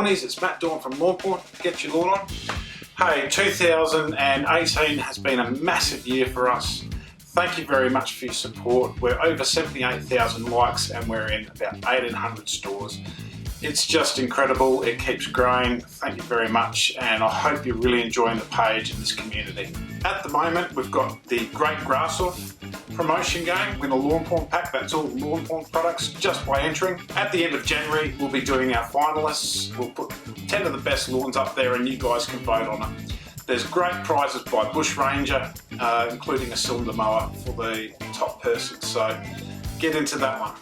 Lawnies, it's Matt Dawn from Lawnporn. Get your lawn on. Hey, 2018 has been a massive year for us. Thank you very much for your support. We're over 78,000 likes and we're in about 1,800 stores. It's just incredible. It keeps growing. Thank you very much, and I hope you're really enjoying the page and this community. At the moment, we've got the Great Grass Off promotion going. Win a Lawnporn pack. That's all Lawnporn products just by entering. At the end of January, we'll be doing our finalists. We'll put 10 of the best lawns up there and you guys can vote on them. There's great prizes by Bush Ranger, including a cylinder mower for the top person, so get into that one.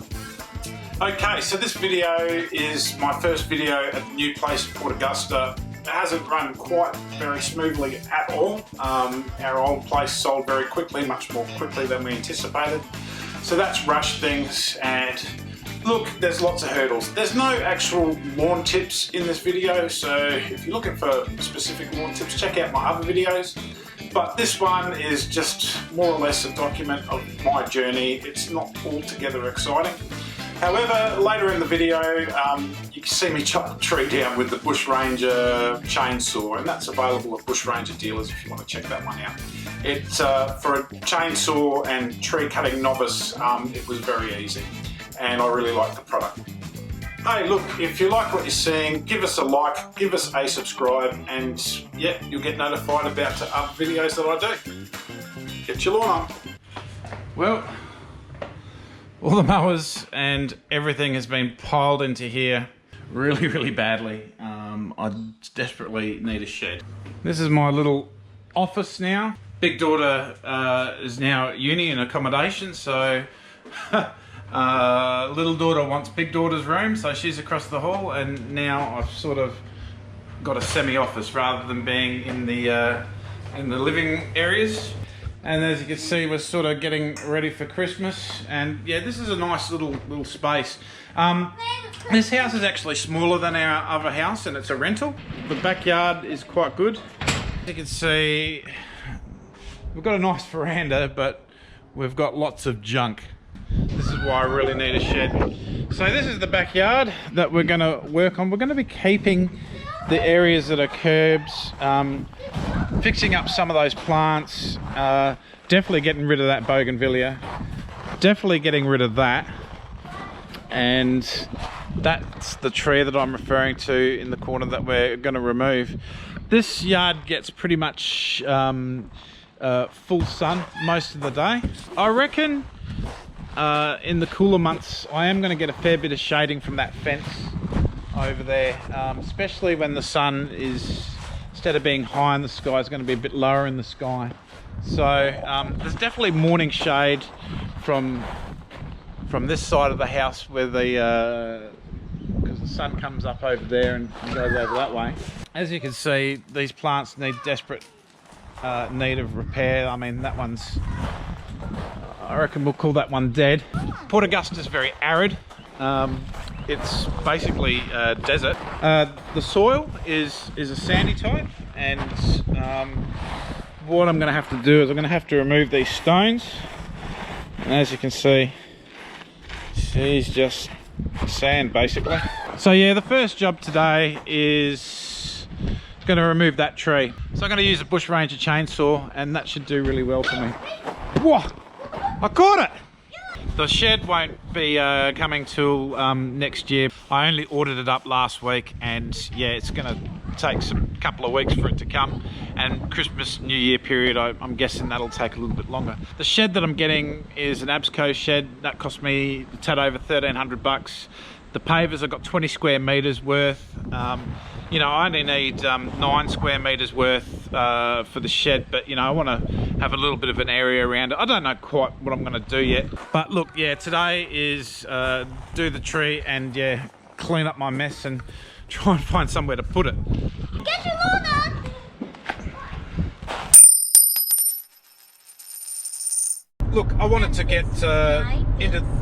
Okay, so this video is my first video at the new place in Port Augusta. It hasn't run quite very smoothly at all. Our old place sold very quickly, much more quickly than we anticipated. So that's rushed things, and look, there's lots of hurdles. There's no actual lawn tips in this video, so if you're looking for specific lawn tips, check out my other videos. But this one is just more or less a document of my journey. It's not altogether exciting. However, later in the video, you can see me chop the tree down with the Bush Ranger chainsaw, and that's available at Bush Ranger dealers if you want to check that one out. It's for a chainsaw and tree cutting novice, it was very easy, and I really like the product. Hey, look, if you like what you're seeing, give us a like, give us a subscribe, and yeah, you'll get notified about the other videos that I do. Get your lawn on. Well, all the mowers and everything has been piled into here really badly. I desperately need a shed. This is my little office now. Big daughter is now at uni and accommodation, so little daughter wants big daughter's room, so she's across the hall, and now I've sort of got a semi-office rather than being in the living areas. And as you can see, we're sort of getting ready for Christmas, and yeah, this is a nice little space. This house is actually smaller than our other house, and it's a rental. The backyard is quite good. As you can see, we've got a nice veranda, but we've got lots of junk. This is why I really need a shed. So this is the backyard that we're going to work on. We're going to be keeping the areas that are curbs, fixing up some of those plants, definitely getting rid of that bougainvillea, definitely getting rid of that, and that's the tree that I'm referring to in the corner that we're going to remove. This yard gets pretty much full sun most of the day. I reckon in the cooler months I am going to get a fair bit of shading from that fence over there, especially when the sun is, instead of being high in the sky, it's going to be a bit lower in the sky. So there's definitely morning shade from this side of the house, where because the sun comes up over there and goes over that way. As you can see, these plants need desperate need of repair. I mean, that one's, I reckon we'll call that one dead. Port Augusta is very arid. It's basically desert. The soil is a sandy type, and what I'm going to have to do is I'm going to have to remove these stones, and as you can see, she's just sand basically. So yeah, the first job today is going to remove that tree. So I'm going to use a Bush Ranger chainsaw, and that should do really well for me. Whoa! I caught it! The shed won't be coming till next year. I only ordered it up last week, and yeah, it's going to take some couple of weeks for it to come, and Christmas New Year period I'm guessing that'll take a little bit longer. The shed that I'm getting is an Absco shed that cost me a tad over 1,300 bucks. The pavers, I've got 20 square meters worth. You know, I only need 9 square meters worth for the shed, but you know, I want to have a little bit of an area around it. I don't know quite what I'm going to do yet, but look, yeah, today is do the tree and yeah, clean up my mess and try and find somewhere to put it. Get your lawn on! Look, I wanted to get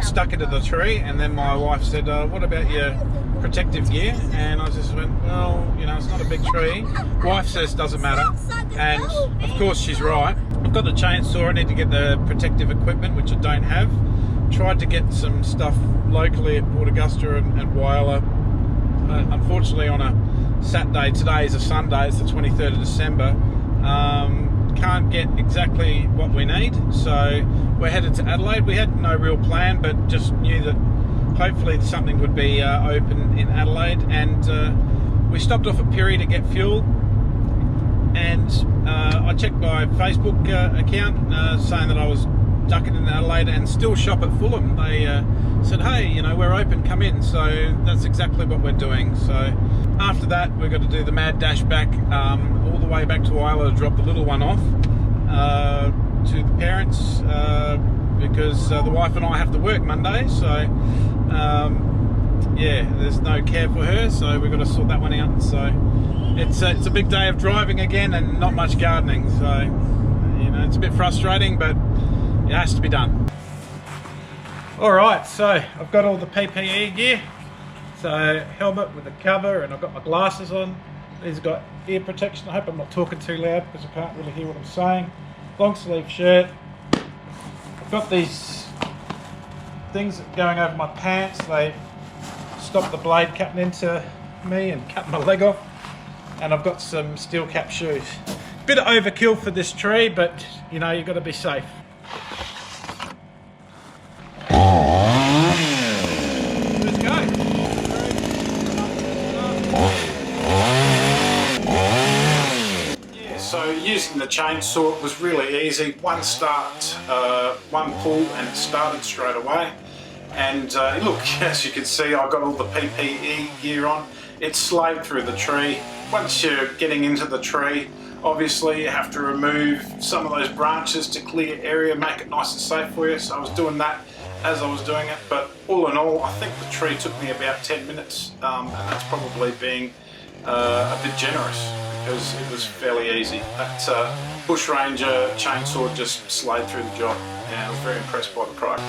stuck into the tree, and then my wife said, what about your protective gear? And I just went, well, you know, it's not a big tree. Wife says doesn't matter, and of course she's right. I've got the chainsaw, I need to get the protective equipment, which I don't have. Tried to get some stuff locally at Port Augusta and Whyalla. Unfortunately on a Saturday. Today is a Sunday, it's the 23rd of December. Can't get exactly what we need, so we're headed to Adelaide. We had no real plan, but just knew that hopefully something would be open in Adelaide, and we stopped off at Perry to get fuel, and I checked my Facebook account saying that I was ducking in Adelaide and still shop at Fulham. They said, hey, you know, we're open, come in. So that's exactly what we're doing. So after that, we've got to do the mad dash back all the way back to Whyalla to drop the little one off to the parents because the wife and I have to work Monday. So yeah, there's no care for her, so we've got to sort that one out. So it's a big day of driving again and not much gardening. So, you know, it's a bit frustrating, but it has to be done. Alright, so I've got all the PPE gear. So helmet with a cover, and I've got my glasses on. These have got ear protection. I hope I'm not talking too loud because I can't really hear what I'm saying. Long sleeve shirt. I've got these things going over my pants. They stop the blade cutting into me and cutting my leg off. And I've got some steel cap shoes. Bit of overkill for this tree, but you know, you've got to be safe. Let's go. Yeah, so using the chainsaw was really easy. One start, one pull, and it started straight away. And look, as you can see, I've got all the PPE gear on. It's slayed through the tree. Once you're getting into the tree, obviously you have to remove some of those branches to clear area, make it nice and safe for you. So I was doing that as I was doing it, but all in all, I think the tree took me about 10 minutes, and that's probably being a bit generous because it was fairly easy. That Bush Ranger chainsaw just slayed through the job, and I was very impressed by the product.